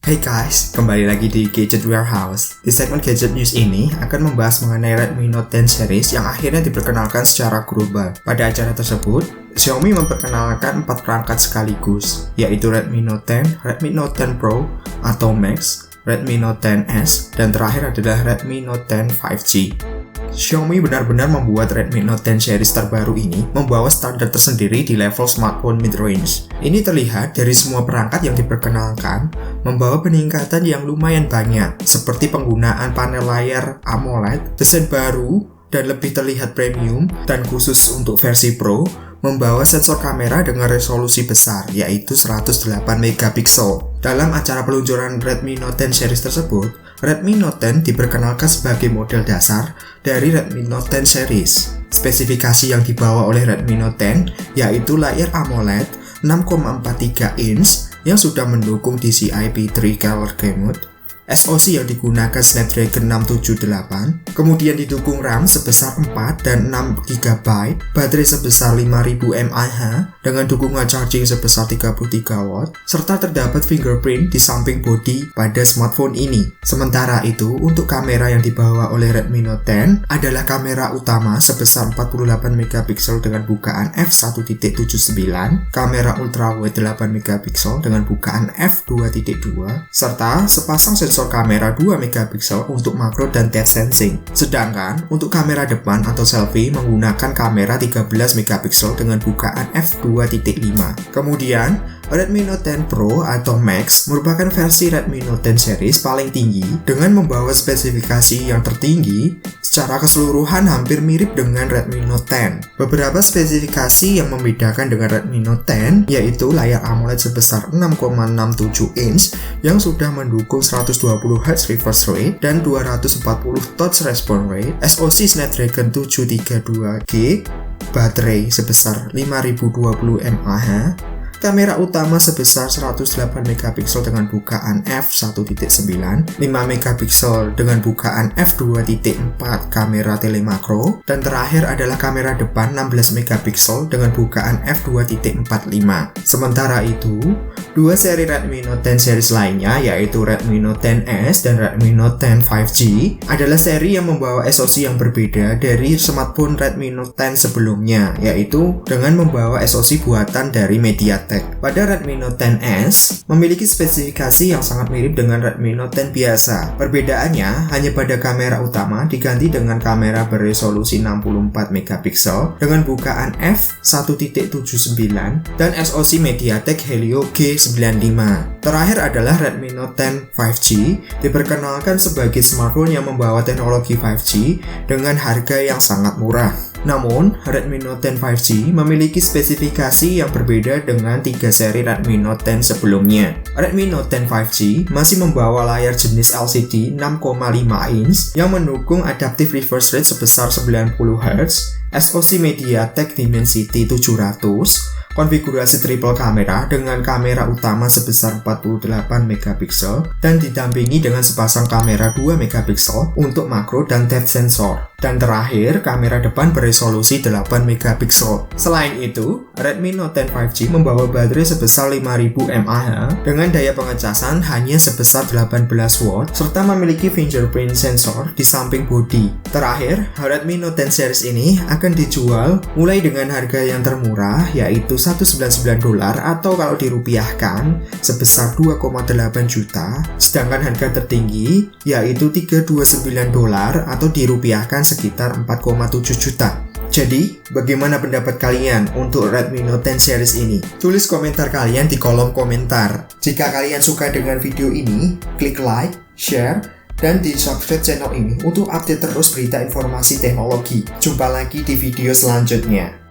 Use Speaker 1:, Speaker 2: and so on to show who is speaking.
Speaker 1: Hey guys, kembali lagi di Gadget Warehouse. Di segmen Gadget News ini akan membahas mengenai Redmi Note 10 series yang akhirnya diperkenalkan secara global. Pada acara tersebut, Xiaomi memperkenalkan 4 perangkat sekaligus, yaitu Redmi Note 10, Redmi Note 10 Pro atau Max, Redmi Note 10S, dan terakhir adalah Redmi Note 10 5G. Xiaomi benar-benar membuat Redmi Note 10 series terbaru ini membawa standar tersendiri di level smartphone midrange. Ini terlihat dari semua perangkat yang diperkenalkan membawa peningkatan yang lumayan banyak, seperti penggunaan panel layar AMOLED, desain baru, dan lebih terlihat premium, dan khusus untuk versi Pro, membawa sensor kamera dengan resolusi besar, yaitu 108 megapiksel. Dalam acara peluncuran Redmi Note 10 series tersebut, Redmi Note 10 diperkenalkan sebagai model dasar dari Redmi Note 10 series. Spesifikasi yang dibawa oleh Redmi Note 10 yaitu layar AMOLED 6,43 inch yang sudah mendukung DCI-P3 Color Game Mode, SoC yang digunakan Snapdragon 678, kemudian didukung RAM sebesar 4 dan 6 GB, baterai sebesar 5000 mAh dengan dukungan charging sebesar 33 watt, serta terdapat fingerprint di samping bodi pada smartphone ini. Sementara itu, untuk kamera yang dibawa oleh Redmi Note 10 adalah kamera utama sebesar 48 megapiksel dengan bukaan f1.79, kamera ultrawide 8 megapiksel dengan bukaan f2.2, serta sepasang sensor kamera 2 megapiksel untuk makro dan depth sensing. Sedangkan untuk kamera depan atau selfie menggunakan kamera 13 megapiksel dengan bukaan f2.5. Kemudian, Redmi Note 10 Pro atau Max merupakan versi Redmi Note 10 series paling tinggi dengan membawa spesifikasi yang tertinggi. Secara keseluruhan hampir mirip dengan Redmi Note 10. Beberapa spesifikasi yang membedakan dengan Redmi Note 10 yaitu layar AMOLED sebesar 6,67 inch yang sudah mendukung 120Hz refresh rate dan 240 touch response rate, SoC Snapdragon 732G, baterai sebesar 5020 mAh, kamera utama sebesar 108 megapiksel dengan bukaan f1.9, 5 megapiksel dengan bukaan f2.4 kamera telemakro, dan terakhir adalah kamera depan 16 megapiksel dengan bukaan f2.45. Sementara itu, dua seri Redmi Note 10 series lainnya yaitu Redmi Note 10S dan Redmi Note 10 5G adalah seri yang membawa SoC yang berbeda dari smartphone Redmi Note 10 sebelumnya, yaitu dengan membawa SoC buatan dari MediaTek. Pada Redmi Note 10S memiliki spesifikasi yang sangat mirip dengan Redmi Note 10 biasa. Perbedaannya hanya pada kamera utama diganti dengan kamera beresolusi 64 megapiksel dengan bukaan f1.79 dan SoC MediaTek Helio G95. Terakhir adalah Redmi Note 10 5G diperkenalkan sebagai smartphone yang membawa teknologi 5G dengan harga yang sangat murah. Namun, Redmi Note 10 5G memiliki spesifikasi yang berbeda dengan 3 seri Redmi Note 10 sebelumnya. Redmi Note 10 5G masih membawa layar jenis LCD 6,5 inch yang mendukung adaptive refresh rate sebesar 90Hz, SoC MediaTek Dimensity 700, konfigurasi triple kamera dengan kamera utama sebesar 48 megapiksel dan didampingi dengan sepasang kamera 2 megapiksel untuk makro dan depth sensor. Dan terakhir, kamera depan beresolusi 8 megapiksel. Selain itu, Redmi Note 10 5G membawa baterai sebesar 5000 mAh dengan daya pengecasan hanya sebesar 18 watt serta memiliki fingerprint sensor di samping bodi. Terakhir, Redmi Note 10 series ini akan dijual mulai dengan harga yang termurah yaitu $199 atau kalau dirupiahkan sebesar 2,8 juta, sedangkan harga tertinggi yaitu $329 atau dirupiahkan sekitar 4,7 juta. Jadi, bagaimana pendapat kalian untuk Redmi Note 10 series ini? Tulis komentar kalian di kolom komentar. Jika kalian suka dengan video ini, klik like, share, dan di subscribe channel ini untuk update terus berita informasi teknologi. Jumpa lagi di video selanjutnya.